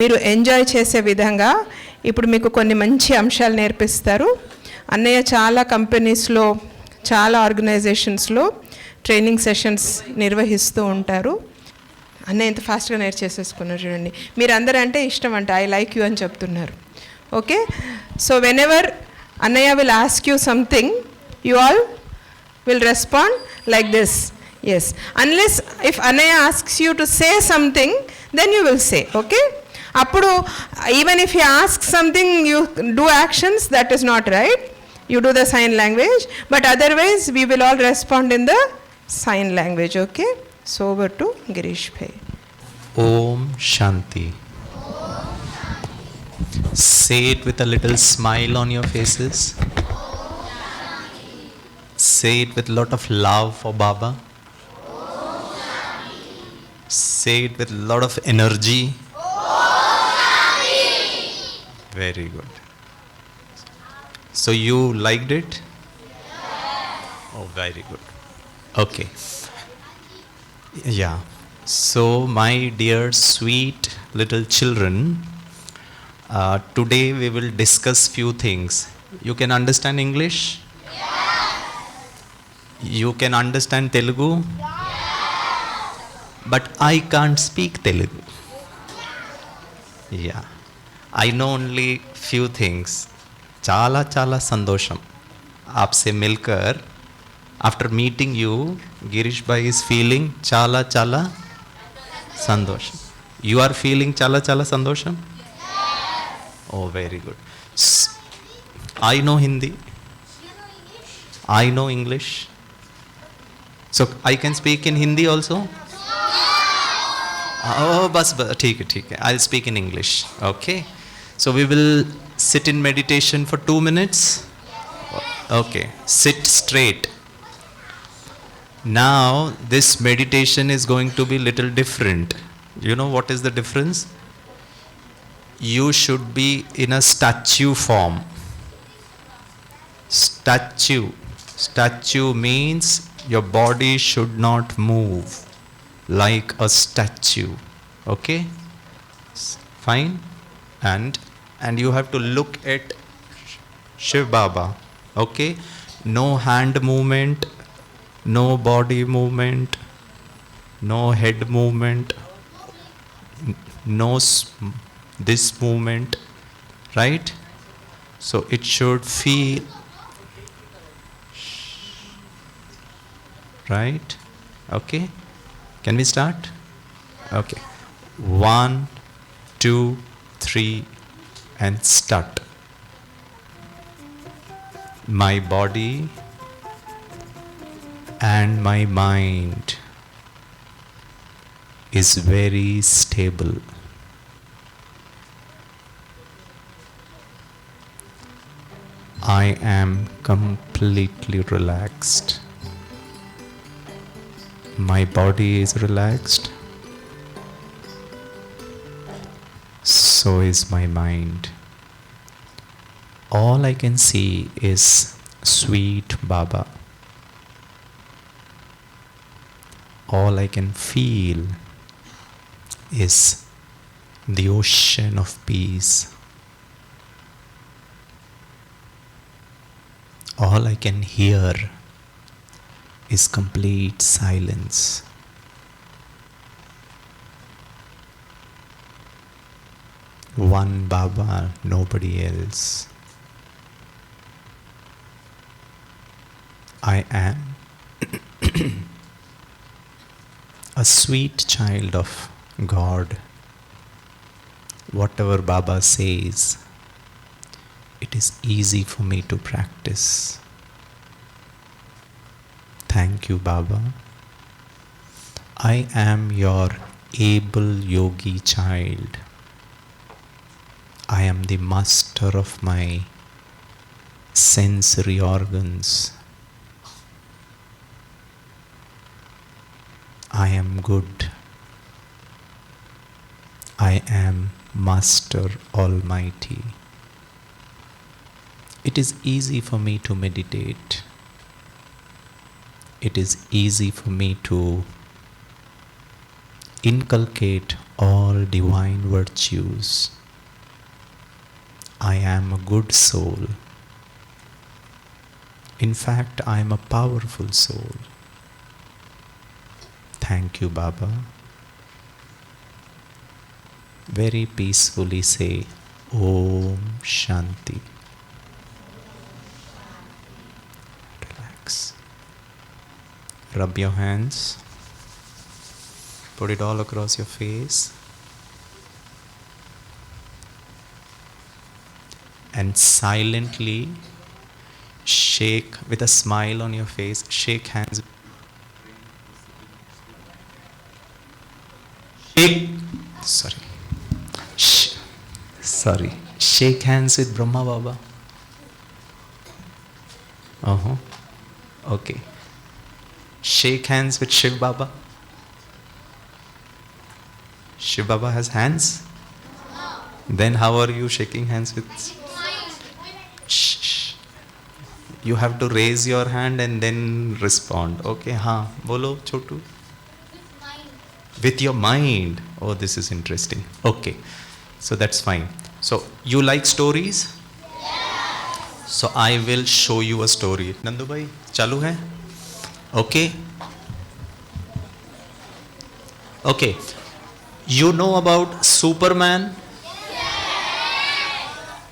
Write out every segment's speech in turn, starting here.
మీరు ఎంజాయ్ చేసే విధంగా ఇప్పుడు మీకు కొన్ని మంచి అంశాలు నేర్పిస్తారు. అన్నయ్య చాలా కంపెనీస్లో, చాలా ఆర్గనైజేషన్స్లో ట్రైనింగ్ సెషన్స్ నిర్వహిస్తూ ఉంటారు. అన్నయ్య ఎంత ఫాస్ట్గా నేర్చేసేసుకున్నారు చూడండి. మీరు అందరూ అంటే ఇష్టం అంట, ఐ లైక్ యూ అని చెప్తున్నారు. ఓకే, సో వెన్ ఎవర్ అన్నయ్య will ask you something, you all will respond like this. Yes, unless if Anaya asks you to say something, then you will say. Okay, appudu even if he asks something, you do actions, that is not right. You do the sign language, but otherwise we will all respond in the sign language. Okay, so over to Girish bhai. Om Shanti. Say it with a little smile on your faces. Say it with a lot of love for Baba. Say it with a lot of energy. Very good. So you liked it? Oh, very good. Okay. Yeah. So my dear sweet little children, today we will discuss few things. You can understand English? You can understand Telugu? But I can't speak Telugu. Yeah. I know only few things. Chala chala sandosham. Aapse milkar, after meeting you, Girish bhai is feeling chala chala sandosham. You are feeling chala chala sandosham? Oh, very good. I know Hindi. I know English. So I can speak in Hindi also? Oh, bas, theek hai. I'll speak in English. Okay. So we will sit in meditation for 2 minutes. Okay. Sit straight. Now this meditation is going to be little different. You know what is the difference? You should be in a statue form. Statue. Statue means your body should not move like a statue. Okay? Fine? And you have to look at Shiv Baba. Okay? No hand movement, no body movement, no head movement, no this movement. Right? So it should feel right. Okay, can we start? Okay, 1 2 3 and start. My body and my mind is very stable. I am completely relaxed. My body is relaxed, so is my mind. All I can see is sweet Baba. All I can feel is the ocean of peace. All I can hear is complete silence. One Baba, nobody else. I am a sweet child of God. Whatever Baba says, it is easy for me to practice. Thank you, Baba. I am your able yogi child. I am the master of my sensory organs. I am good. I am Master Almighty. It is easy for me to meditate. It is easy for me to inculcate all divine virtues. I am a good soul. In fact, I am a powerful soul. Thank you, Baba. Very peacefully say, Om Shanti. Relax. Rub your hands. Put it all across your face. And silently shake with a smile on your face. Shake hands. Sorry. Shake hands with Brahma Baba. Okay. Shake hands with Shiv Baba. Shiv Baba has hands? Then how are you shaking hands with? Shh. You have to raise your hand and then respond. Okay, bolo Chotu. With your mind. Oh, this is interesting. Okay, so that's fine. So you like stories? So I will show you a story. Nandu bhai, chalu hai? Okay. Okay. You know about Superman?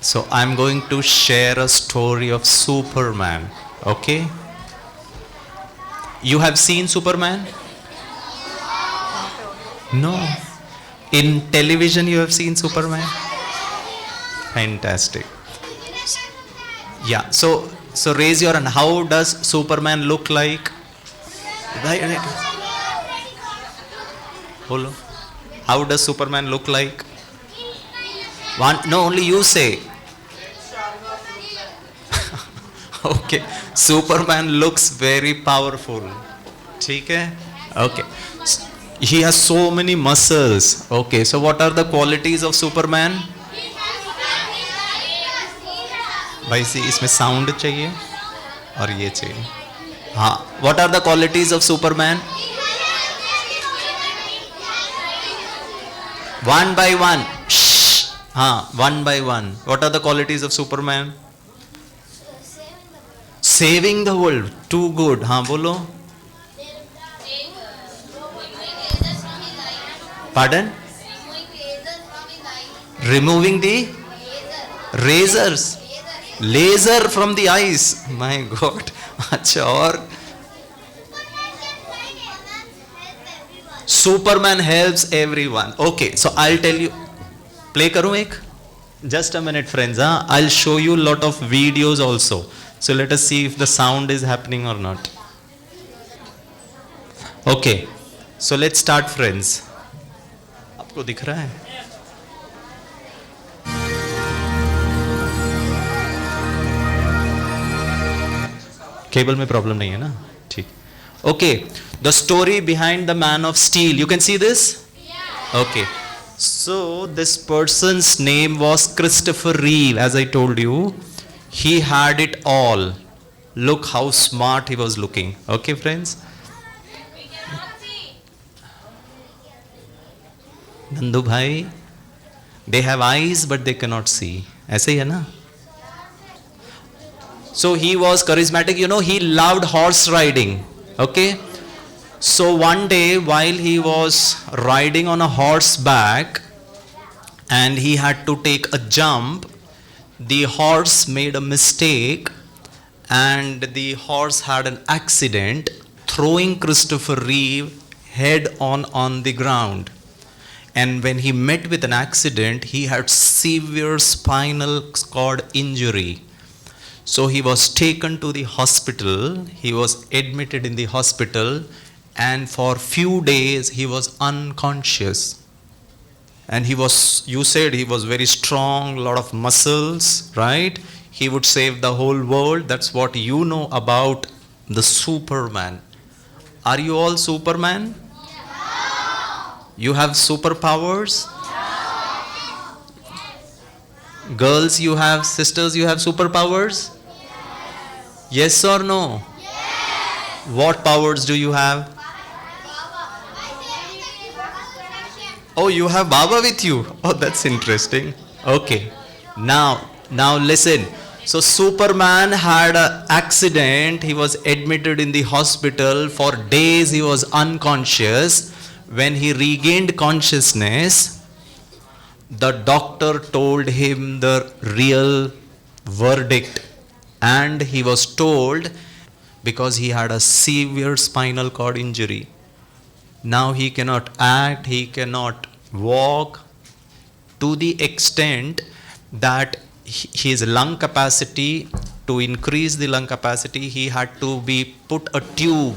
So I'm going to share a story of Superman. Okay? You have seen Superman? No. In television you have seen Superman? Fantastic. Yeah. So raise your hand. How does Superman look like? Right. Hello. How does Superman look like? No, only you say. Okay. Superman looks very powerful. ठीक है? Okay. He has so many muscles. Okay. So what are the qualities of Superman? भाई सी इसमें sound चाहिए और ये चाहिए. What are the qualities of Superman? One by one. Shh. One by one. What are the qualities of Superman? Saving the world. Too good. Bolo. Pardon? Removing the razors. Laser from the eyes. My God. अच्छा और Superman helps everyone. Okay, so I'll tell you. Play करूँ एक? Just a minute, friends. I'll show you a lot of videos also. So let us see if the sound is happening or not. Okay, so let's start, friends. आपको दिख रहा है? Cable में problem नहीं है ना? ठीक. Okay, the story behind the man of steel. You can see this? Yeah. Okay. So this person's name was Christopher Reeve, as I told you. He had it all. Look how smart he was looking. Okay, friends? Nandu bhai, they have eyes but they cannot see. ऐसे ही है ना? So he was charismatic. You know, he loved horse riding. Okay? So one day while he was riding on a horseback and he had to take a jump, the horse made a mistake and the horse had an accident, throwing Christopher Reeve head on the ground. And when he met with an accident, he had severe spinal cord injury. So he was taken to the hospital. He was admitted in the hospital, and for few days he was unconscious. And you said he was very strong, lot of muscles, right? He would save the whole world. That's what you know about the Superman. Are you all Superman? You have superpowers? Girls, you have, sisters, you have superpowers? Yes or no? What powers do you have? Oh, you have Baba with you. Oh, that's interesting. Okay. Now listen. So Superman had an accident. He was admitted in the hospital for days. He was unconscious. When he regained consciousness, the doctor told him the real verdict, and he was told because he had a severe spinal cord injury. Now he cannot act, he cannot walk, to the extent that his lung capacity, to increase the lung capacity, he had to be put a tube.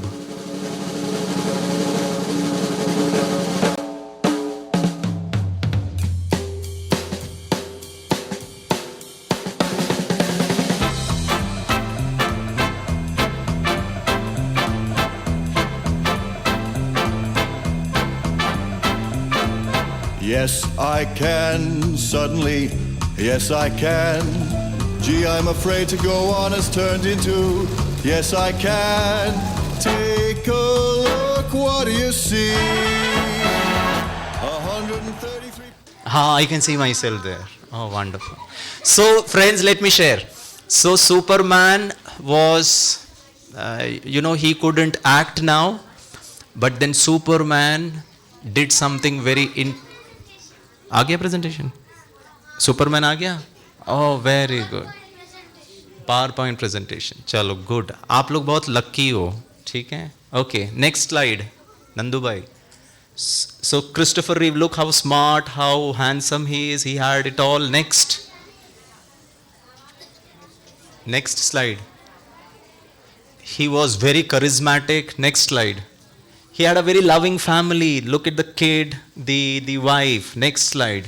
Yes, I can, suddenly, yes, I can. Gee, I'm afraid to go on has turned into, yes, I can. Take a look, what do you see? 133. I can see myself there. Oh, wonderful. So, friends, let me share. So, Superman was, he couldn't act now, but then Superman did something very आ गया presentation? Superman आ गया? Oh, very good. PowerPoint presentation. चलो, good. आप लोग बहुत lucky हो, ठीक है? Okay, next slide. Nandu bhai. So Christopher Reeve, look how smart, how handsome he is. He had it all. Next slide. He was very charismatic. Next slide. He had a very loving family. Look at the kid, the wife. Next slide.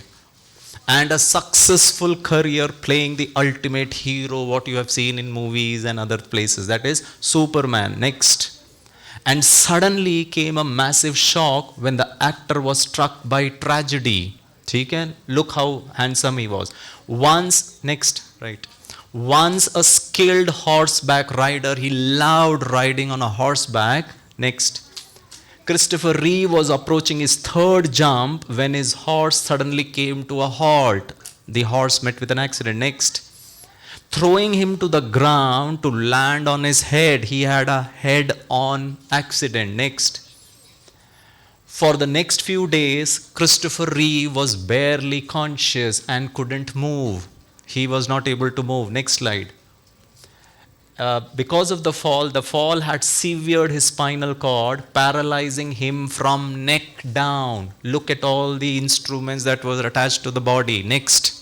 And a successful career playing the ultimate hero, what you have seen in movies and other places. That is Superman. Next. And suddenly came a massive shock when the actor was struck by tragedy. Look how handsome he was. Once a skilled horseback rider, he loved riding on a horseback. Next. Christopher Reeve was approaching his third jump when his horse suddenly came to a halt. The horse met with an accident. Next. Throwing him to the ground to land on his head. He had a head-on accident. Next. For the next few days, Christopher Reeve was barely conscious and couldn't move. He was not able to move. Next slide. Because of the fall had severed his spinal cord, paralyzing him from neck down. Look at all the instruments that were attached to the body. Next.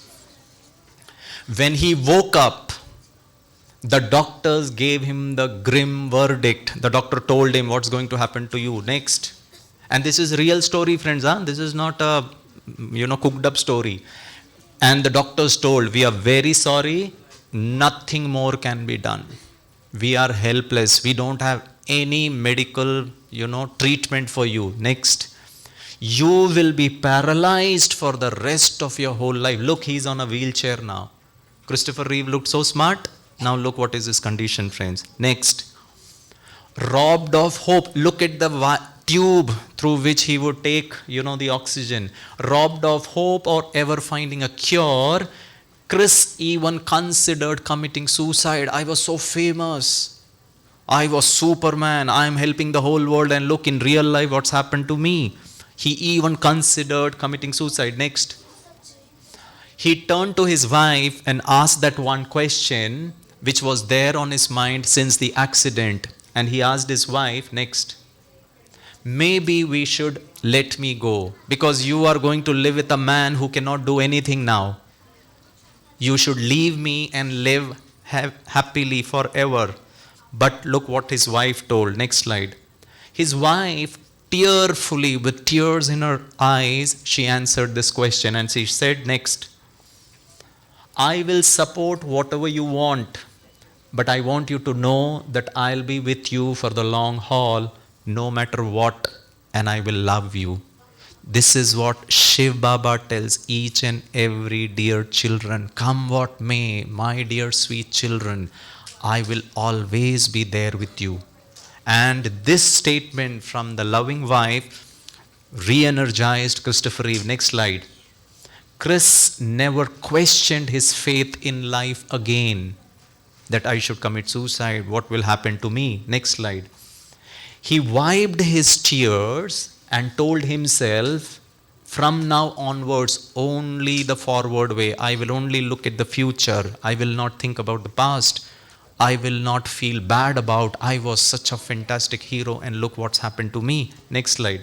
When he woke up, the doctors gave him the grim verdict. The doctor told him what's going to happen to you. Next. And this is real story, friends. This is not a cooked up story. And the doctors told, we are very sorry. Nothing more can be done. We are helpless. We don't have any medical, treatment for you. Next. You will be paralyzed for the rest of your whole life. Look, he's on a wheelchair now. Christopher Reeve looked so smart. Now look what is his condition, friends. Next. Robbed of hope. Look at the tube through which he would take, the oxygen. Robbed of hope or ever finding a cure, Chris even considered committing suicide. I was so famous. I was Superman. I am helping the whole world, and look in real life what's happened to me. He even considered committing suicide. Next. He turned to his wife and asked that one question which was there on his mind since the accident. And he asked his wife, next, maybe we should let me go because you are going to live with a man who cannot do anything now. You should leave me and live happily forever. But look what his wife told. Next slide. His wife, tearfully, with tears in her eyes, she answered this question and she said, next, I will support whatever you want, but I want you to know that I'll be with you for the long haul, no matter what, and I will love you. This is what Shiv Baba tells each and every dear children. Come what may, my dear sweet children, I will always be there with you. And this statement from the loving wife re-energized Christopher Reeve. Next slide. Chris never questioned his faith in life again, that I should commit suicide, what will happen to me. Next slide. He wiped his tears and told himself, from now onwards, only the forward way. I will only look at the future. I will not think about the past. I will not feel bad about, I was such a fantastic hero and look what's happened to me. Next slide.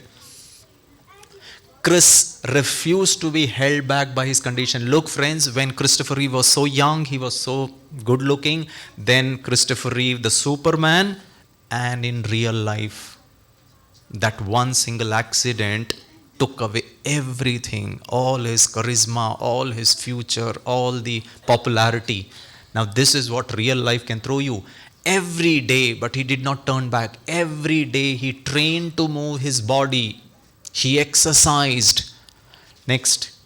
Chris refused to be held back by his condition. Look, friends, when Christopher Reeve was so young, he was so good looking. Then Christopher Reeve, the Superman, and in real life, that one single accident took away everything, all his charisma, all his future, all the popularity. Now, this is what real life can throw you. Every day, but he did not turn back. Every day, he trained to move his body. He exercised. Next.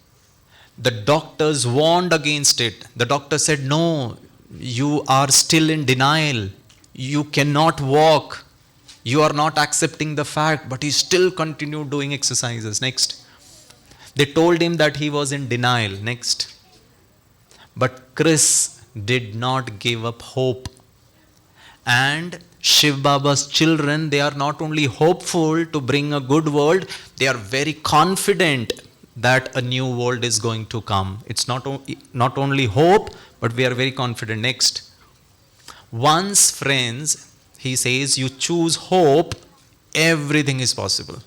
The doctors warned against it. The doctor said, no, you are still in denial. You cannot walk. You are not accepting the fact, but he still continued doing exercises. Next. They told him that he was in denial. Next. But Chris did not give up hope. And Shiv Baba's children, they are not only hopeful to bring a good world, they are very confident that a new world is going to come. It's not only hope, but we are very confident. Next. Once, friends, he says, you choose hope, everything is possible.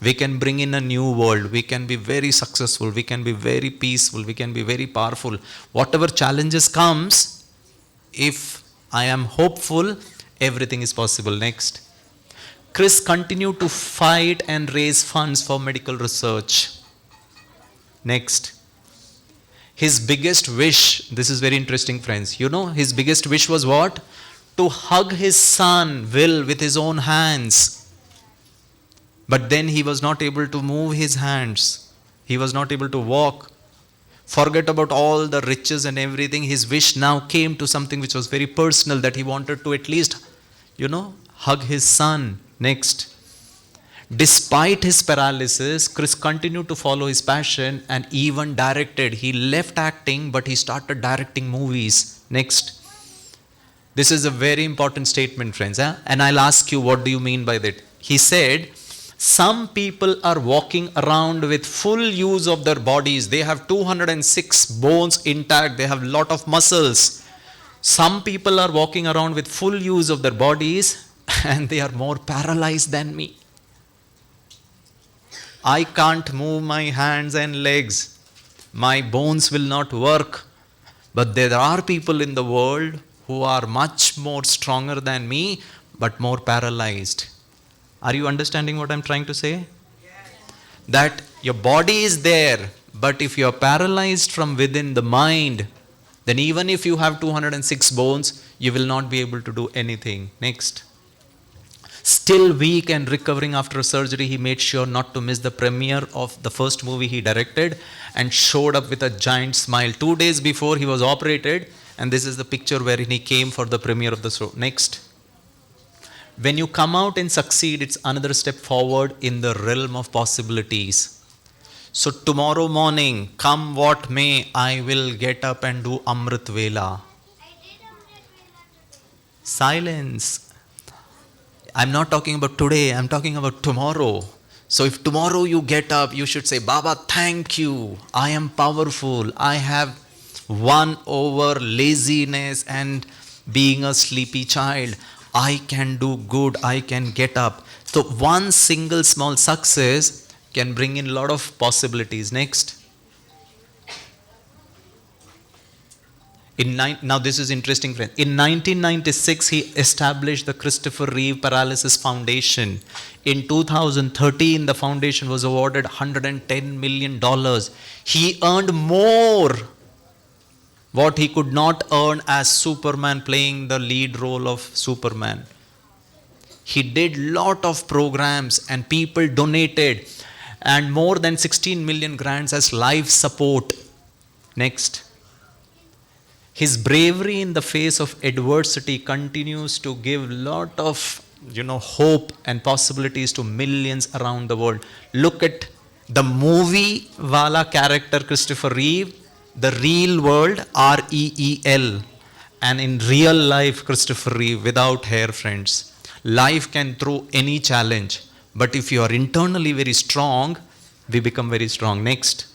We can bring in a new world. We can be very successful. We can be very peaceful. We can be very powerful. Whatever challenges comes, if I am hopeful, everything is possible. Next. Chris continued to fight and raise funds for medical research. Next. His biggest wish, this is very interesting, friends. You know, his biggest wish was what? To hug his son, Will, with his own hands. But then he was not able to move his hands. He was not able to walk. Forget about all the riches and everything. His wish now came to something which was very personal, that he wanted to at least, hug his son. Next. Despite his paralysis, Chris continued to follow his passion and even directed. He left acting, but he started directing movies. Next. This is a very important statement, friends. And I'll ask you, what do you mean by that? He said, some people are walking around with full use of their bodies. They have 206 bones intact. They have a lot of muscles. Some people are walking around with full use of their bodies and they are more paralyzed than me. I can't move my hands and legs. My bones will not work. But there are people in the world who are much more stronger than me, but more paralyzed. Are you understanding what I'm trying to say? Yes. That your body is there, but if you're paralyzed from within the mind, then even if you have 206 bones, you will not be able to do anything. Next. Still weak and recovering after surgery, he made sure not to miss the premiere of the first movie he directed and showed up with a giant smile. 2 days before he was operated, and this is the picture wherein he came for the premiere of the show. Next. When you come out and succeed, it's another step forward in the realm of possibilities. So tomorrow morning, come what may, I will get up and do Amrit Vela. Silence. I'm not talking about today, I'm talking about tomorrow. So if tomorrow you get up, you should say, Baba, thank you. I am powerful. I have won over laziness and being a sleepy child. I can do good, I can get up. So one single small success can bring in a lot of possibilities. Next. Now this is interesting, friends. In 1996, he established the Christopher Reeve Paralysis Foundation. In 2013, the foundation was awarded $110 million. He earned more what he could not earn as Superman, playing the lead role of Superman. He did lot of programs and people donated, and more than 16 million grants as life support. Next. His bravery in the face of adversity continues to give lot of hope and possibilities to millions around the world. Look at the movie wala character Christopher Reeve, the real world, REEL, and in real life Christopher Reeve without hair, friends. Life can throw any challenge, but if you are internally very strong, we become very strong. Next.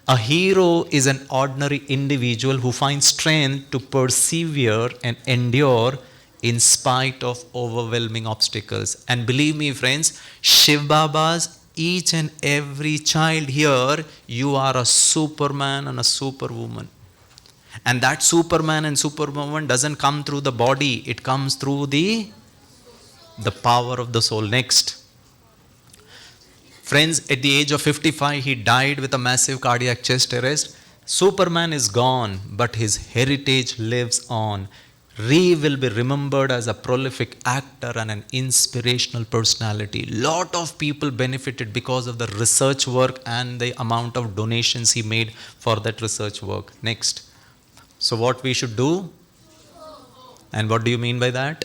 A hero is an ordinary individual who finds strength to persevere and endure in spite of overwhelming obstacles. And believe me, friends, Shiv Baba's, each and every child here, you are a superman and a superwoman. And that superman and superwoman doesn't come through the body, it comes through the power of the soul. Next. Friends, at the age of 55, he died with a massive cardiac chest arrest. Superman is gone, but his heritage lives on. Reeve will be remembered as a prolific actor and an inspirational personality. Lot of people benefited because of the research work and the amount of donations he made for that research work. Next. So what we should do? And what do you mean by that?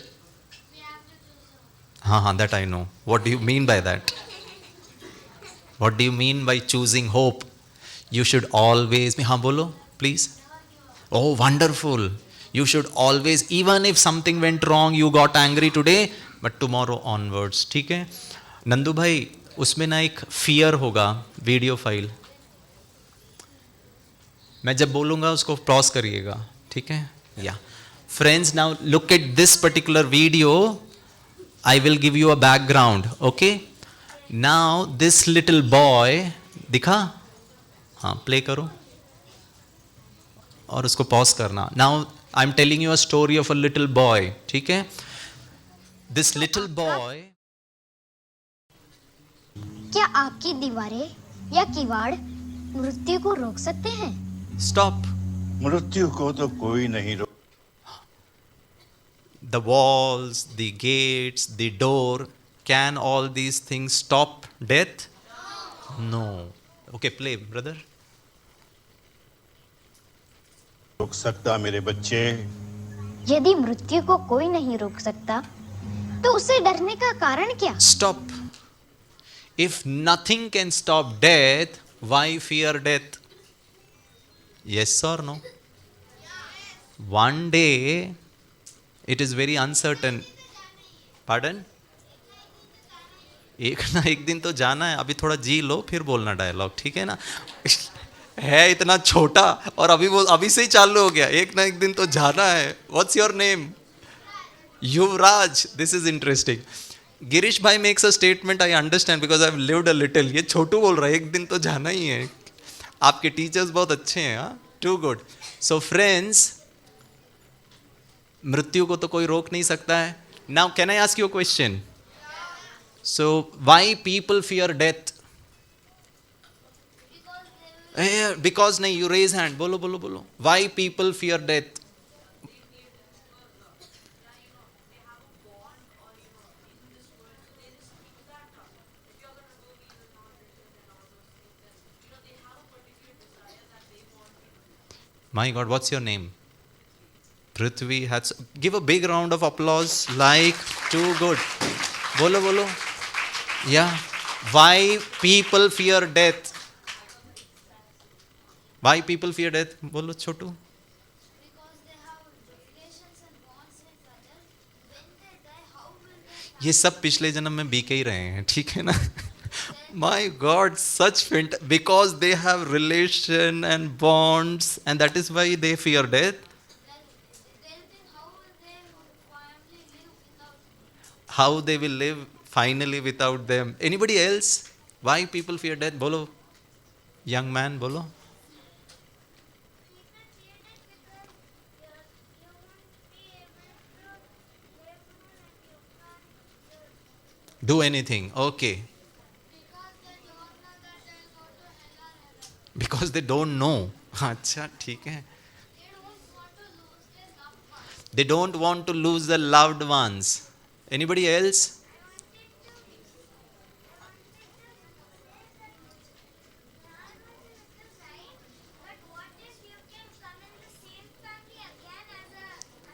That I know. What do you mean by that? What do you mean by choosing hope? You should always, bolo, please. Oh, wonderful. You should always, even if something went wrong, you got angry today, but tomorrow onwards. ठीक है? नंदू भाई, उसमें ना एक fear होगा, video file. मैं जब बोलूँगा उसको pause करिएगा. ठीक है? Yeah. Friends, now look at this particular video. I will give you a background. Okay? Now this little boy, दिखा? हाँ, play करो और उसको pause करना. Now I'm telling you a story of a little boy. ठीक है? This little boy. क्या आपकी दीवारें या किवाड़ मृत्यु को रोक सकते हैं? Stop. मृत्यु को तो कोई नहीं रोक. The walls, the gates, the door. Can all these things stop death? No. Okay, play, brother. रोक सकता मेरे बच्चे. यदि मृत्यु को कोई नहीं रोक सकता, तो उसे डरने का कारण क्या? Stop. If nothing can stop death, why fear death? Yes or no? One day, it is very uncertain. Pardon? एक ना एक दिन तो जाना है. अभी थोड़ा जी लो फिर बोलना डायलॉग. ठीक है ना? है इतना छोटा और अभी से ही चालू हो गया. एक ना एक दिन तो जाना है. What's your name? Yuvraj. This is interesting. Girish भाई makes a statement. I understand because I've lived a little. ये छोटू बोल रहा है एक दिन तो जाना ही है. आपके टीचर्स बहुत अच्छे हैं. हाँ, टू गुड. सो फ्रेंड्स, मृत्यु को तो कोई रोक नहीं सकता है. Now can I ask you a question? So why people fear death? Because नहीं. You raise hand. बोलो बोलो बोलो. Why people fear death? My God, what's your name? Prithvi has. Give a big round of applause. Like, too good. Bolo, bolo. Yeah. Why people fear death? Why people fear death? Bolo, Chotu. Because they have relations and bonds with others. When they die, how will they? ये सब पिछले जन्म में BK ही रहे हैं. ठीक है ना? My God, such because they have relation and bonds, and that is why they fear death. They'll think how will they finally live without? How they will live finally without them. Anybody else? Why people fear death? Bolo. Young man, bolo. Do anything. Okay. Because they don't know. अच्छा, ठीक है. They don't want to lose their loved ones. Anybody else?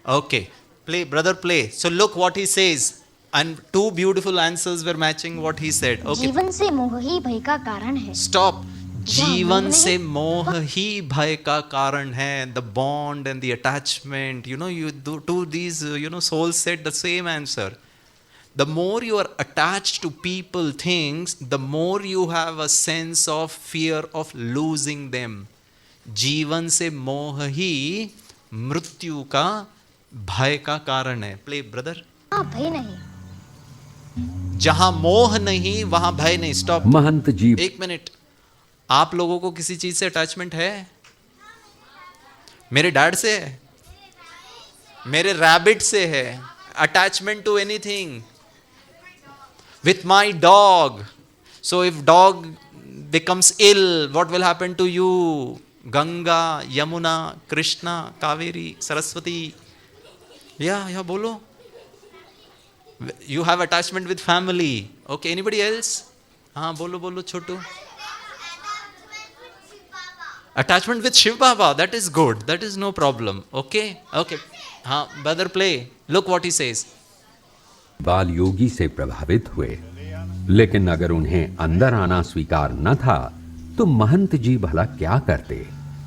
Okay. Play, brother, play. So look what he says. And two beautiful answers were matching what he said. Okay, जीवन से मोह ही भय का कारण है. stop. जीवन मोह से नहीं? मोह ही भय का कारण है. The bond and the attachment. You do these. Souls said the same answer. The more you are attached to people, things, the more you have a sense of fear of losing them. जीवन से मोह ही मृत्यु का भय का कारण है. Play, brother. हाँ, भय नहीं. जहां मोह नहीं वहां भय नहीं. स्टॉप. महंत जी, एक मिनट. आप लोगों को किसी चीज से अटैचमेंट है? मेरे डैड से है, मेरे रैबिट से है. Attachment to anything. With my dog. So if dog becomes ill, what will happen to you? Ganga, Yamuna, Krishna, Kaveri, Saraswati. Yeah, bolo. You have attachment with family. Okay, anybody else? हाँ, बोलो छोटू. Attachment with Shiv Baba. That is good. That is no problem. Okay. हाँ, brother, play. Look what he says. बाल योगी से प्रभावित हुए, लेकिन अगर उन्हें अंदर आना स्वीकार न था तो महंत जी भला क्या करते?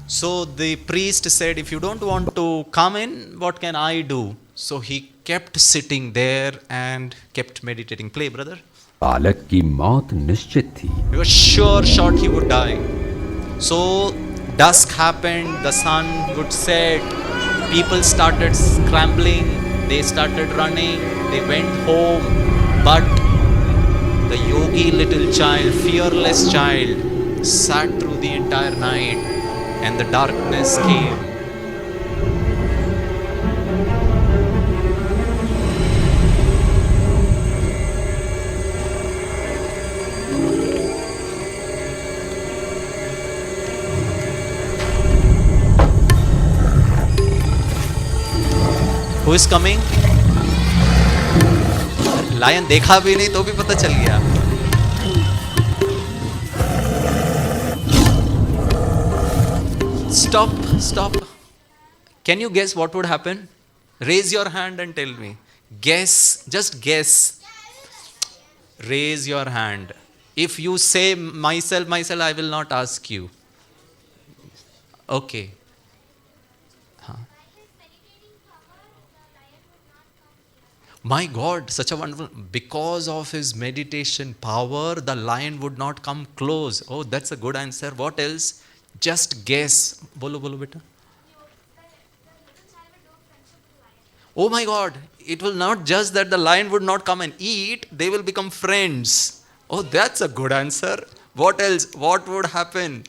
So the priest said, if you don't want to come in, what can I do? So he kept sitting there and kept meditating. Play, brother. बालक की मौत निश्चित थी. He was sure shot he would die. So dusk happened, the sun would set, people started scrambling, they started running, they went home. But the yogi little child, fearless child, sat through the entire night and the darkness came. Who is coming? Lion देखा भी नहीं तो भी पता चल गया. Stop. Can you guess what would happen? Raise your hand and tell me. Guess, just guess. Raise your hand. If you say myself, I will not ask you. Okay. My God, such a wonderful, because of his meditation power, the lion would not come close. Oh, that's a good answer. What else? Just guess. Bolo beta. Oh my God, it will not just that the lion would not come and eat, they will become friends. Oh, that's a good answer. What else? What would happen?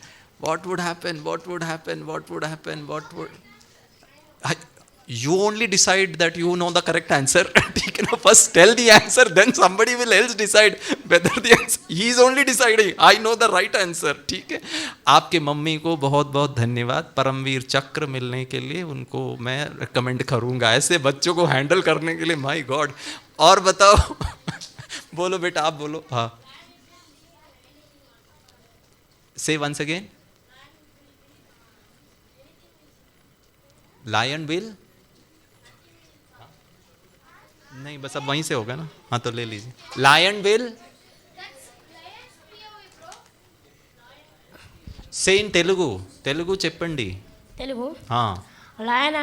You only decide that you know the correct answer. First tell the answer, then somebody will else decide whether the answer. He is only deciding. I know the right answer. ठीक है. आपके mummy को बहुत बहुत धन्यवाद. परमवीर चक्र मिलने के लिए उनको मैं रिकमेंड करूँगा. ऐसे बच्चों को हैंडल करने के लिए. My God. और बताओ. बोलो बेटा, आप बोलो. हाँ. Say once again. Lion will. नहीं, बस अब वहीं से होगा ना. हाँ, तो ले लीजिए. Lion will say in Telugu చెప్పండి. తెలుగు हाँ. లయన్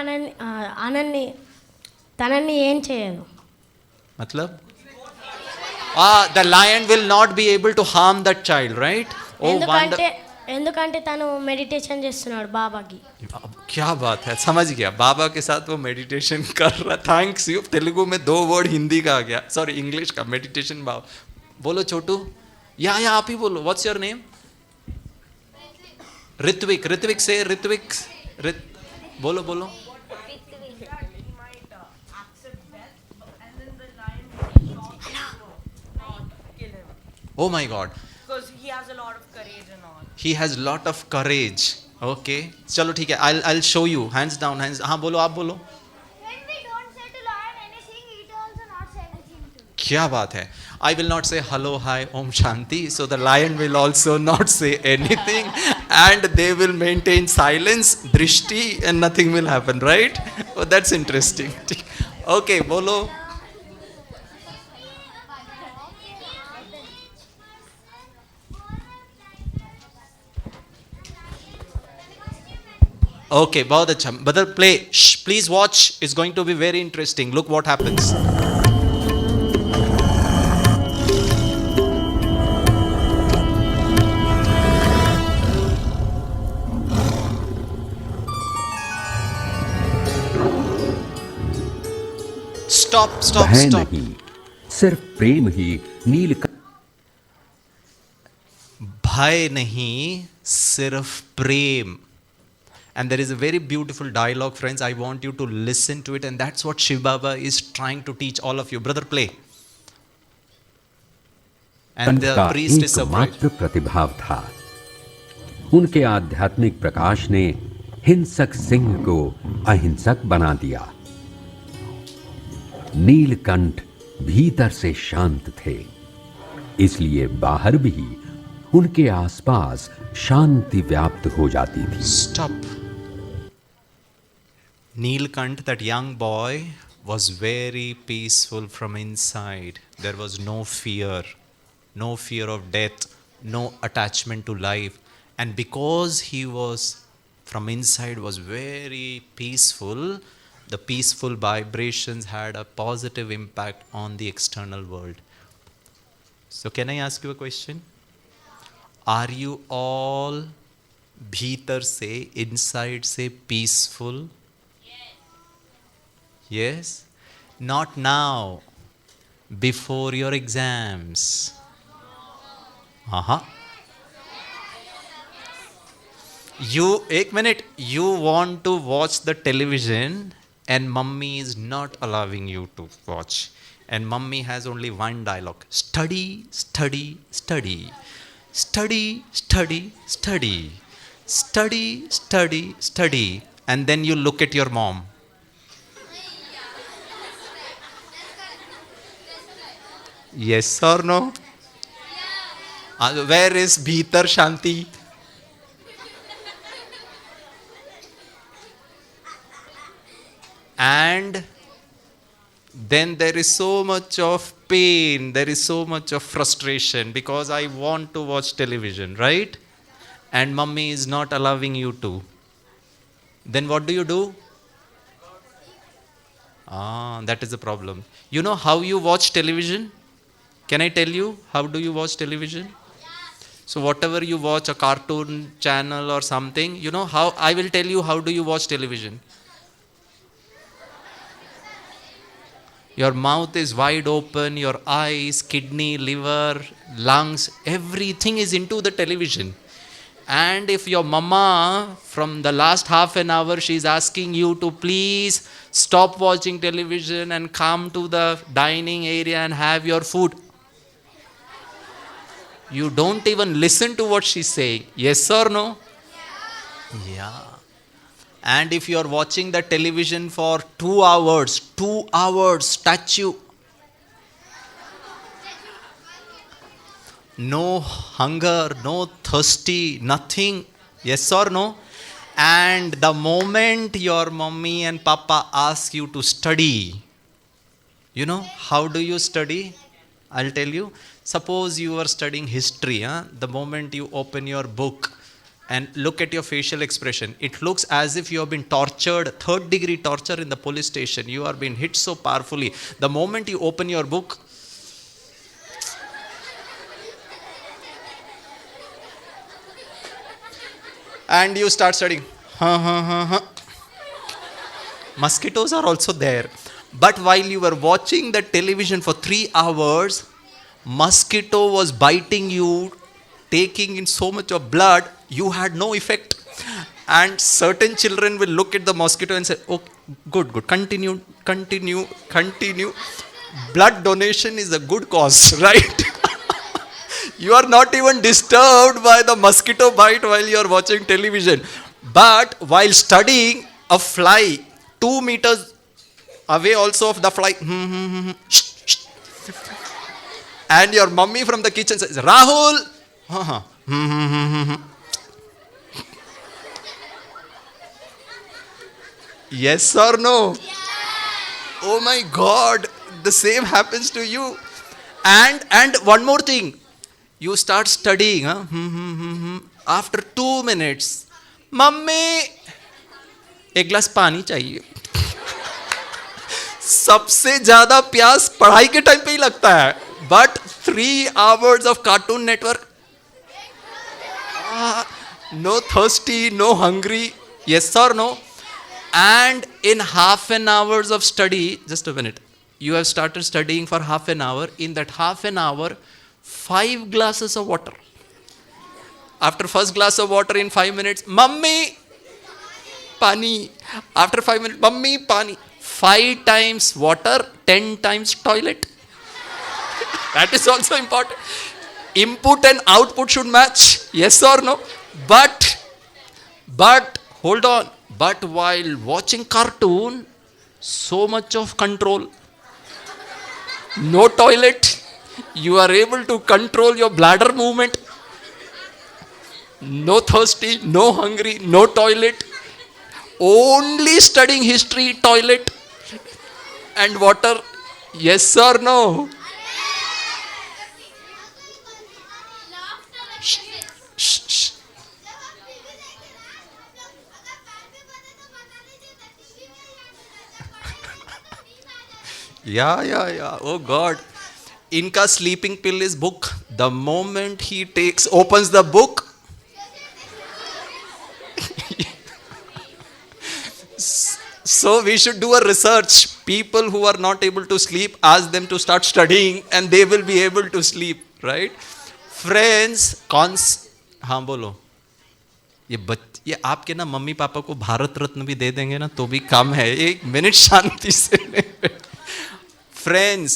అనన్ని తనని ఏం చేయదు. मतलब the lion will not be able to harm that child, right? ఎందుకంటే తను మెడిటేషన్ చేస్తున్నాడు బాబాకి. क्या बात है, समझ गया. बाबा के साथ वो मेडिटेशन कर रहा. Thanks you. तेलुगु में 2 वर्ड हिंदी का आ गया, सॉरी इंग्लिश का. मेडिटेशन बाबा. बोलो छोटू. या आप ही बोलो. What's your name? ऋत्विक से बोलो. Oh my God. Because he has a lot of courage and all. He has lot of courage. Okay. चलो ठीक है. I'll show you. Hands down. हाँ बोलो, आप बोलो. When we don't say to lion anything, it also not say anything to you. क्या बात है. I will not say hello, hi, om shanti. So the lion will also not say anything, and they will maintain silence, drishti, and nothing will happen, right? Oh, that's interesting. Okay, bolo. Okay, बहुत अच्छा. Brother, play. Shh, please watch. It's going to be very interesting. Look what happens. Stop, stop, भय stop. नहीं, सिर्फ प्रेम ही नीलकंठ भय नहीं, सिर्फ प्रेम. And there is a very beautiful dialogue, friends. I want you to listen to it, and that's what Shiv Baba is trying to teach all of you. Brother, play. And the का priest is surprised. एकमात्र प्रतिभाव था. उनके आध्यात्मिक प्रकाश ने हिंसक सिंह को अहिंसक बना दिया. नीलकंठ भीतर से शांत थे, इसलिए बाहर भी उनके आसपास शांति व्याप्त हो जाती थी. Stop. Neelkant, that young boy, was very peaceful from inside. There was no fear of death, no attachment to life. And because he was from inside was very peaceful, the peaceful vibrations had a positive impact on the external world. So can I ask you a question? Are you all भीतर से, inside से peaceful? Yes? Not now. Before your exams. You, एक minute, you want to watch the television and mummy is not allowing you to watch. And mummy has only one dialogue. Study, study, study. Study, study, study. Study, study, study. And then you look at your mom. Yes or no? Where is Bhitar Shanti? And then there is so much of pain, there is so much of frustration because I want to watch television, right? And mummy is not allowing you to. Then what do? That is the problem. You know how you watch television? Can I tell you how do you watch television? So whatever you watch, a cartoon channel or something, you know how, I will tell you how do you watch television. Your mouth is wide open, your eyes, kidney, liver, lungs, everything is into the television. And if your mama, from the last half an hour, she is asking you to please stop watching television and come to the dining area and have your food. You don't even listen to what she's saying. Yes or no? Yeah. And if you are watching the television for 2 hours, statue. No hunger, no thirsty, nothing. Yes or no? And the moment your mommy and papa ask you to study, you know, how do you study? I'll tell you. Suppose you are studying history. The moment you open your book and look at your facial expression, it looks as if you have been tortured, 3rd degree torture in the police station. You are being hit so powerfully. The moment you open your book, and you start studying. Mosquitoes are also there. But while you were watching the television for 3 hours, mosquito was biting you, taking in so much of blood, you had no effect. And certain children will look at the mosquito and say, oh, good, continue. Blood donation is a good cause, right? You are not even disturbed by the mosquito bite while you are watching television. But while studying, a fly 2 meters away also of the fly, and your mummy from the kitchen says, Rahul, yes or no? Yeah. Oh my God, the same happens to you. And one more thing, you start studying. After 2 minutes, Mummy, एक glass पानी चाहिए। सबसे ज्यादा प्यास पढ़ाई के time पे ही लगता है, but 3 hours of Cartoon Network, no thirsty, no hungry, yes or no? And in half an hours of study, just a minute, you have started studying for half an hour. In that half an hour, 5 glasses of water. After first glass of water in 5 minutes, mummy, pani. After 5 minutes, mummy, pani. 5 times water, 10 times toilet. That is also important. Input and output should match, yes or no? But hold on. But while watching cartoon, so much of control. No toilet. You are able to control your bladder movement. No thirsty, no hungry, no toilet. Only studying history, toilet, and water. Yes or no? Shh, shh, shh. Yeah. Oh God. Inka sleeping pill is book. The moment he opens the book, so we should do a research. People who are not able to sleep, ask them to start studying and they will be able to sleep, right? Friends, हाँ बोलो. ये आपके ना mummy papa को भारत रत्न भी दे देंगे ना तो भी कम है. एक मिनट शांति से. Friends,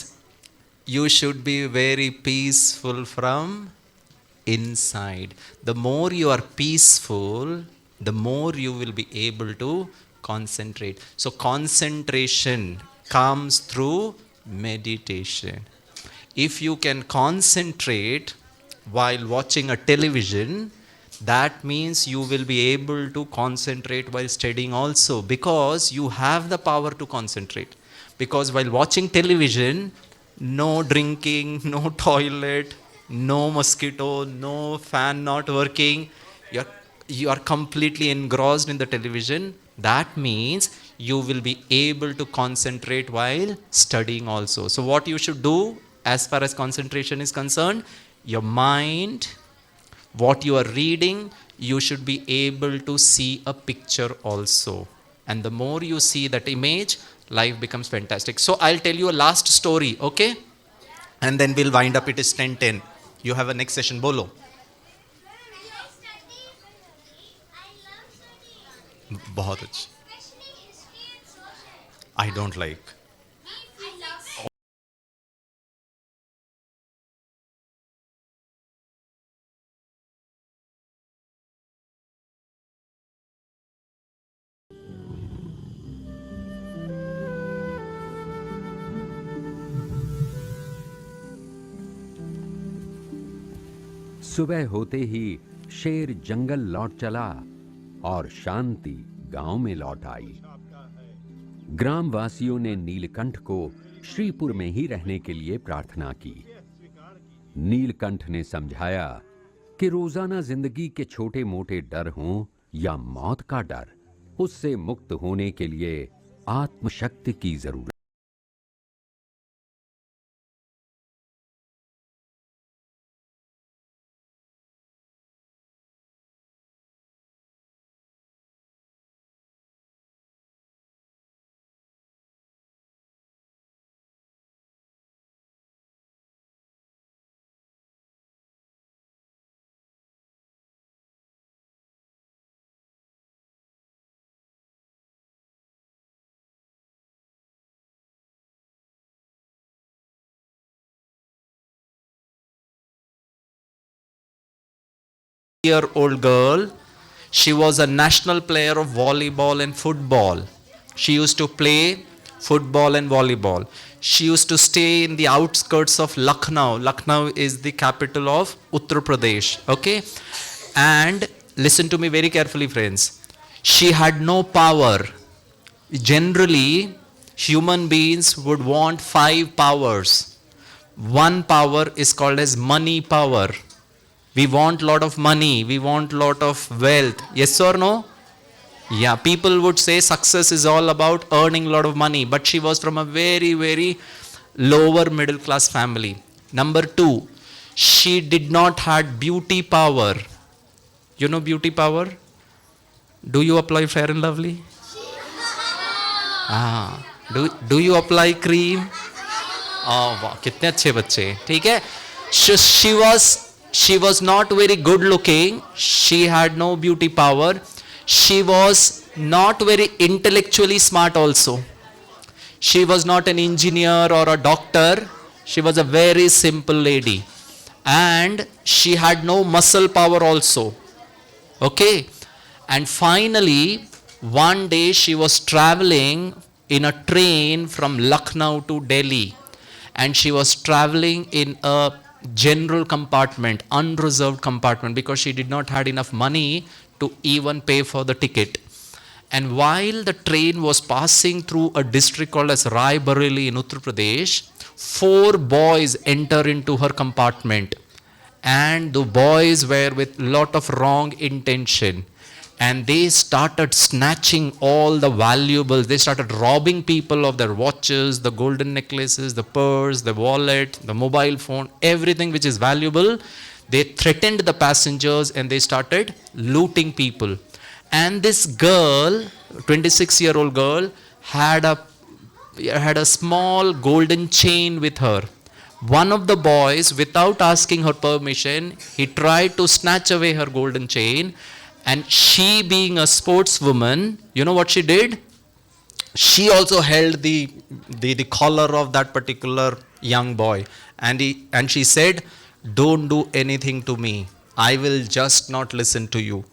you should be very peaceful from inside. The more you are peaceful, the more you will be able to concentrate. So concentration comes through meditation. If you can concentrate while watching a television, that means you will be able to concentrate while studying also, because you have the power to concentrate. Because while watching television, no drinking, no toilet, no mosquito, no fan not working, you are completely engrossed in the television. That means you will be able to concentrate while studying also. So what you should do as far as concentration is concerned, your mind, what you are reading, you should be able to see a picture also. And the more you see that image, life becomes fantastic. So I'll tell you a last story, okay? And then we'll wind up. It is 10:10. You have a next session. Bolo. बहुत अच्छी. I don't like. सुबह होते ही शेर जंगल लौट चला और शांति गांव में लौट आई। ग्रामवासियों ने नीलकंठ को श्रीपुर में ही रहने के लिए प्रार्थना की। नीलकंठ ने समझाया कि रोजाना जिंदगी के छोटे मोटे डर हों या मौत का डर, उससे मुक्त होने के लिए आत्मशक्ति की जरूरत। Year-old girl, she was a national player of volleyball and football. She used to play football and volleyball. She used to stay in the outskirts of Lucknow. Lucknow is the capital of Uttar Pradesh. Okay? And listen to me very carefully, friends. She had no power. Generally, human beings would want 5 powers. One power is called as money power. We want lot of money. We want lot of wealth. Yes or no? Yeah, people would say success is all about earning a lot of money, but she was from a very, very lower middle class family. Number two, she did not had beauty power. You know beauty power? Do you apply Fair and Lovely? Ah, do you apply cream? Oh वाह कितने अच्छे बच्चे हैं ठीक है she was not very good looking, she had no beauty power, she was not very intellectually smart also, she was not an engineer or a doctor, she was a very simple lady, and she had no muscle power also. Okay, and finally one day she was traveling in a train from Lucknow to Delhi, and she was traveling in a general compartment, unreserved compartment, because she did not had enough money to even pay for the ticket. And while the train was passing through a district called as Rai Bareli in Uttar Pradesh, 4 boys enter into her compartment, and the boys were with lot of wrong intention, and they started snatching all the valuables. They started robbing people of their watches, the golden necklaces, the purse, the wallet, the mobile phone, everything which is valuable. They threatened the passengers and they started looting people. And this girl, 26-year-old girl, had a small golden chain with her. One of the boys, without asking her permission, he tried to snatch away her golden chain. And she, being a sportswoman, you know what she did? She also held the collar of that particular young boy. And she said, don't do anything to me. I will just not listen to you.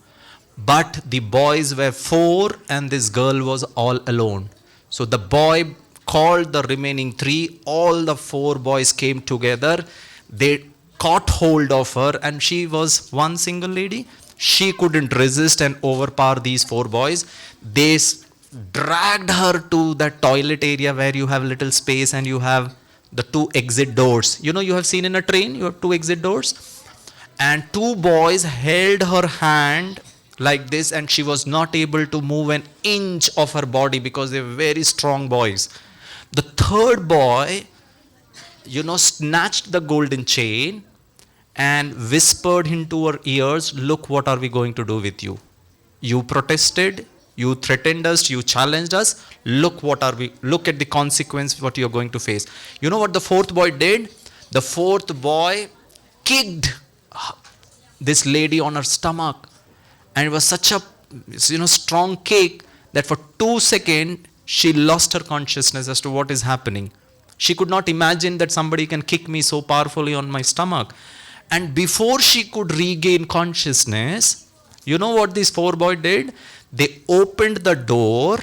But the boys were 4 and this girl was all alone. So the boy called the remaining 3. All the 4 boys came together. They caught hold of her, and she was one single lady. She couldn't resist and overpower these 4 boys. They dragged her to that toilet area where you have little space and you have the 2 exit doors. You know, you have seen in a train, you have 2 exit doors. And 2 boys held her hand like this, and she was not able to move an inch of her body because they were very strong boys. The 3rd boy, snatched the golden chain and whispered into her ears, look, what are we going to do with you? You protested, you threatened us, you challenged us. Look at the consequence, what you're going to face. You know what the 4th boy did? The 4th boy kicked this lady on her stomach. And it was such a strong kick that for 2 seconds, she lost her consciousness as to what is happening. She could not imagine that somebody can kick me so powerfully on my stomach. And before she could regain consciousness, you know what these 4 boys did? They opened the door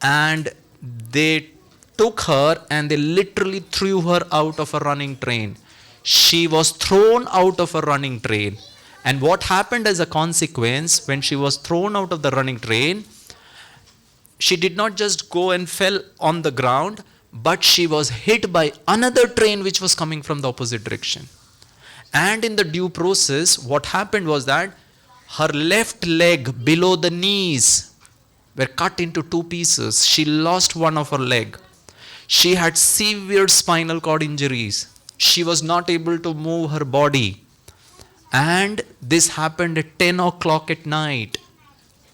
and they took her and they literally threw her out of a running train. She was thrown out of a running train. And what happened as a consequence, when she was thrown out of the running train, she did not just go and fell on the ground, but she was hit by another train which was coming from the opposite direction. And in the due process, what happened was that her left leg below the knees were cut into 2 pieces. She lost one of her leg. She had severe spinal cord injuries. She was not able to move her body. And this happened at 10 o'clock at night.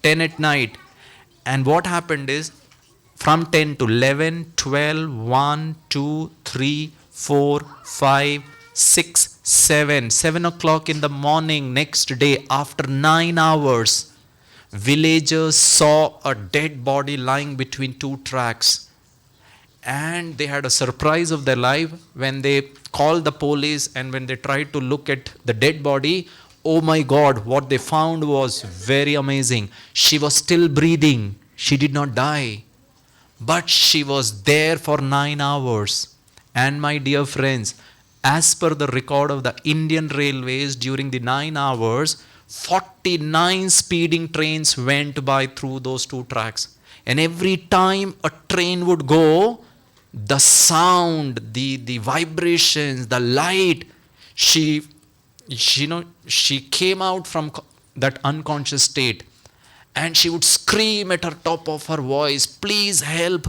10 at night. And what happened is, from 10 to 11, 12, 1, 2, 3, 4, 5, 6, 7 o'clock in the morning next day, after 9 hours, villagers saw a dead body lying between 2 tracks. And they had a surprise of their life when they called the police, and when they tried to look at the dead body, oh my God, what they found was very amazing. She was still breathing. She did not die. But she was there for 9 hours. And my dear friends, as per the record of the Indian Railways, during the 9 hours, 49 speeding trains went by through those 2 tracks. And every time a train would go, the sound, the vibrations, the light, she came out from that unconscious state. and she would scream at her top of her voice, please help,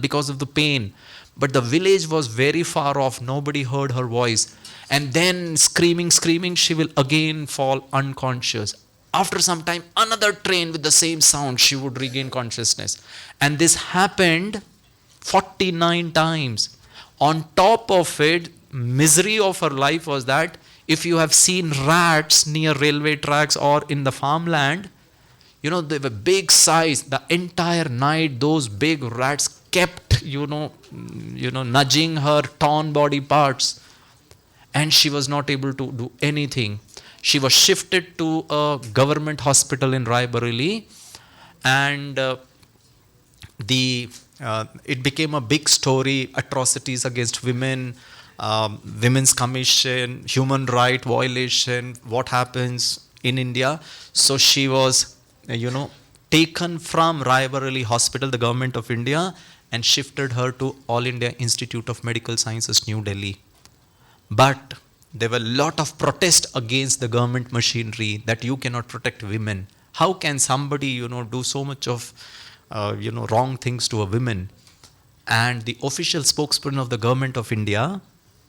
because of the pain. But the village was very far off, nobody heard her voice. And then screaming, she will again fall unconscious. After some time, another train with the same sound, she would regain consciousness. And this happened 49 times. On top of it, misery of her life was that if you have seen rats near railway tracks or in the farmland, you know, they were big size. The entire night, those big rats kept, nudging her torn body parts. And she was not able to do anything. She was shifted to a government hospital in Raebareli, and it became a big story, atrocities against women, women's commission, human right violation, what happens in India. So she was, taken from Raebareli Hospital, the government of India, and shifted her to All India Institute of Medical Sciences, New Delhi. But there were a lot of protest against the government machinery that you cannot protect women. How can somebody, do so much of, wrong things to a woman? And the official spokesperson of the government of India,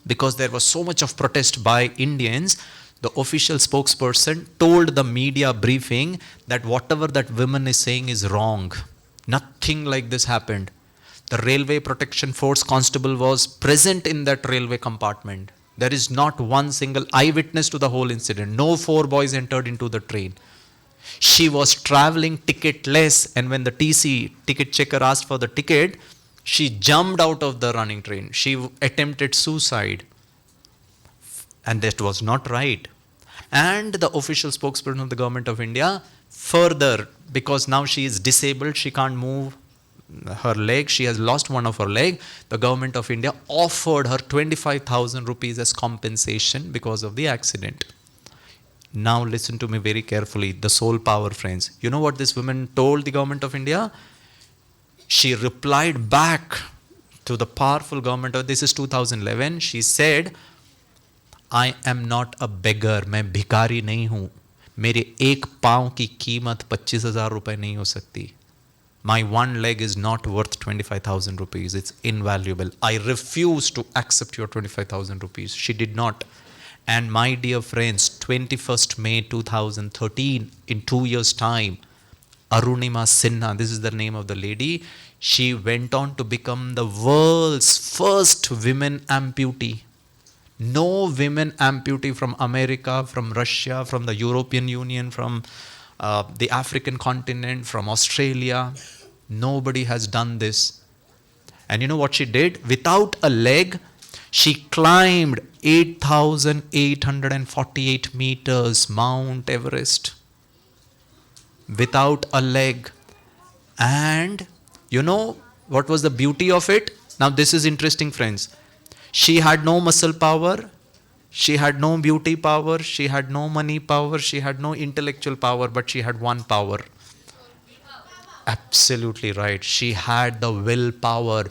because there was so much of protest by Indians, the official spokesperson told the media briefing that whatever that woman is saying is wrong. Nothing like this happened. The Railway Protection Force constable was present in that railway compartment. There is not one single eyewitness to the whole incident. No 4 boys entered into the train. She was traveling ticketless, and when the ticket checker asked for the ticket, she jumped out of the running train. She attempted suicide. And that was not right. And the official spokesperson of the government of India further, because now she is disabled, she can't move her leg, she has lost one of her leg, the government of India offered her 25,000 rupees as compensation because of the accident. Now listen to me very carefully, the soul power, friends. You know what this woman told the government of India? She replied back to the powerful government of, this is 2011, she said, I am not a beggar, मैं भिखारी नहीं हूँ, मेरे एक पाँव की कीमत 25,000 रुपए नहीं हो सकती. My one leg is not worth 25,000 rupees. It's invaluable. I refuse to accept your 25,000 rupees. She did not. And my dear friends, 21st May 2013, in 2 years' time, Arunima Sinha, this is the name of the lady, she went on to become the world's first women amputee. No women amputee from America, from Russia, from the European Union, from the African continent, from Australia. Nobody has done this. And you know what she did? Without a leg, she climbed 8,848 meters, Mount Everest. Without a leg. And you know what was the beauty of it? Now this is interesting, friends. She had no muscle power, she had no beauty power, she had no money power, she had no intellectual power, but she had one power. Absolutely right. She had the willpower.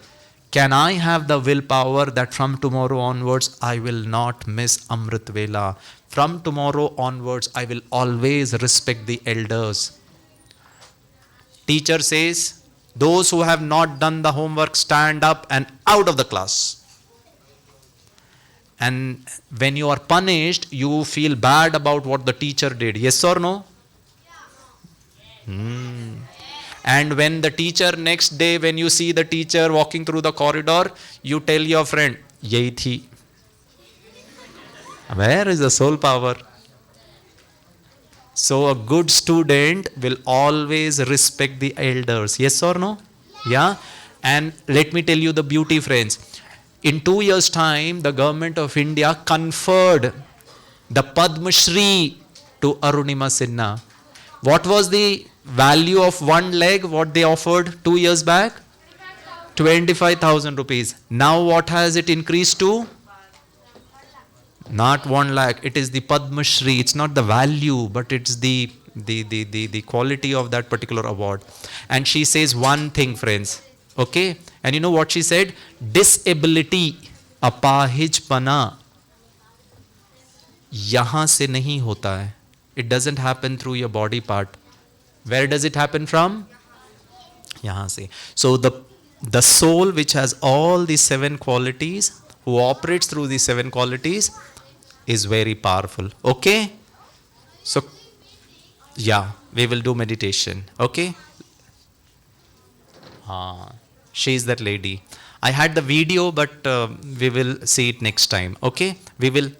Can I have the willpower that from tomorrow onwards I will not miss Amrit Vela? From tomorrow onwards I will always respect the elders. Teacher says, those who have not done the homework stand up and out of the class. And when you are punished, you feel bad about what the teacher did. Yes or no? And when the teacher next day, when you see the teacher walking through the corridor, you tell your friend, yahi thi. Where is the soul power? So a good student will always respect the elders. Yes or no? Yeah? And let me tell you the beauty, friends. In 2 years' time, the government of India conferred the Padma Shri to Arunima Sinha. What was the value of one leg, what they offered 2 years back? 25,000 rupees. Now what has it increased to? Not 1 lakh. It is the Padma Shri. It's not the value, but it's the quality of that particular award. And she says one thing, friends. Okay? And you know what she said? Disability, apahijpana, yahan se nahi hota hai. It doesn't happen through your body part. Where does it happen from? Yahan se. So the soul which has all these 7 qualities, who operates through these 7 qualities, is very powerful. Okay? So yeah, we will do meditation. Okay? She is that lady. I had the video, but we will see it next time. Okay? Will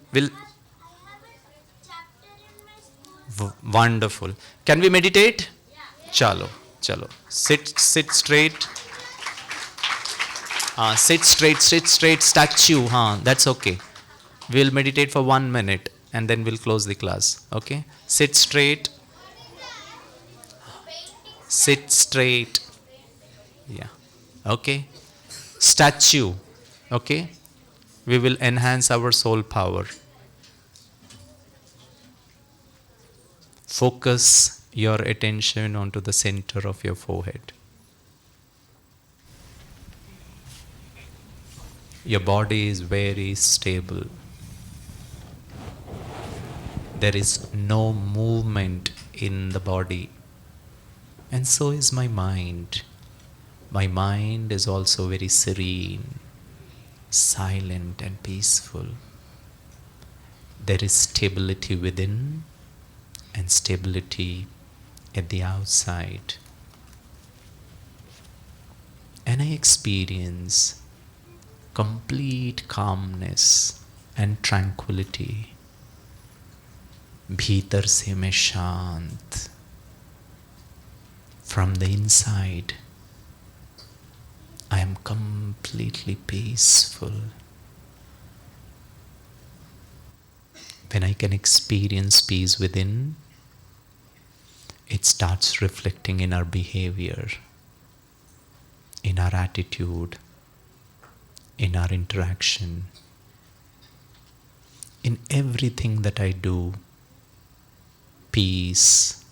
wonderful. Can we meditate? Chalo, chalo. Sit straight. Sit straight, statue. That's okay. We'll meditate for 1 minute and then we'll close the class. Okay? Sit straight. Sit straight. Yeah. Okay? Statue. Okay? We will enhance our soul power. Focus your attention onto the center of your forehead. Your body is very stable. There is no movement in the body. And so is my mind. My mind is also very serene, silent and peaceful. There is stability within and stability at the outside. And I experience complete calmness and tranquility. भीतर से मैं शांत. From the inside, I am completely peaceful. When I can experience peace within, it starts reflecting in our behavior, in our attitude, in our interaction, in everything that I do. Peace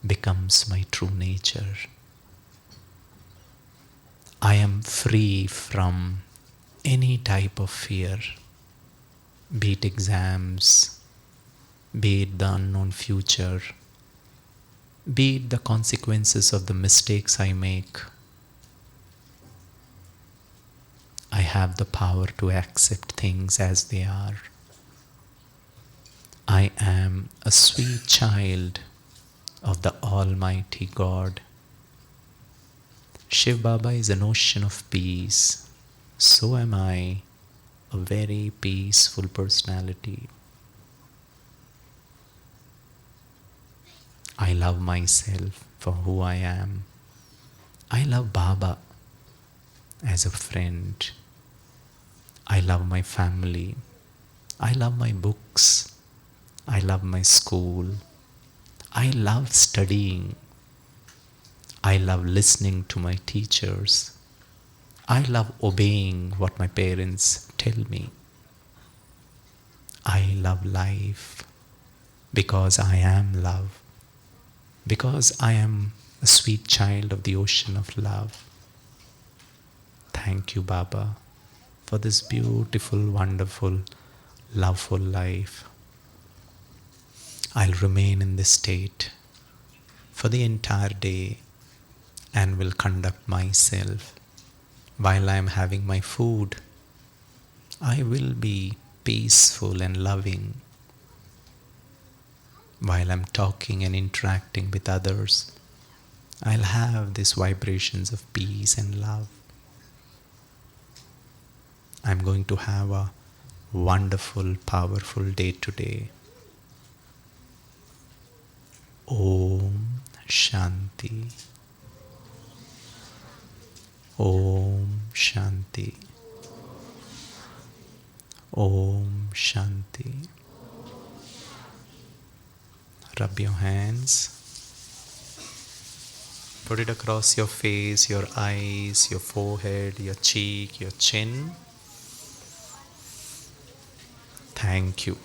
becomes my true nature. I am free from any type of fear, be it exams, be it the unknown future, be it the consequences of the mistakes I make. I have the power to accept things as they are. I am a sweet child of the Almighty God. Shiv Baba is an ocean of peace. So am I, a very peaceful personality. I love myself for who I am. I love Baba as a friend. I love my family. I love my books. I love my school. I love studying. I love listening to my teachers. I love obeying what my parents tell me. I love life because I am love. Because I am a sweet child of the ocean of love. Thank you, Baba, for this beautiful, wonderful, loveful life. I'll remain in this state for the entire day and will conduct myself. While I am having my food, I will be peaceful and loving. While I'm talking and interacting with others, I'll have these vibrations of peace and love. I'm going to have a wonderful, powerful day today. Om Shanti. Om Shanti. Om Shanti. Rub your hands. Put it across your face, your eyes, your forehead, your cheek, your chin. Thank you.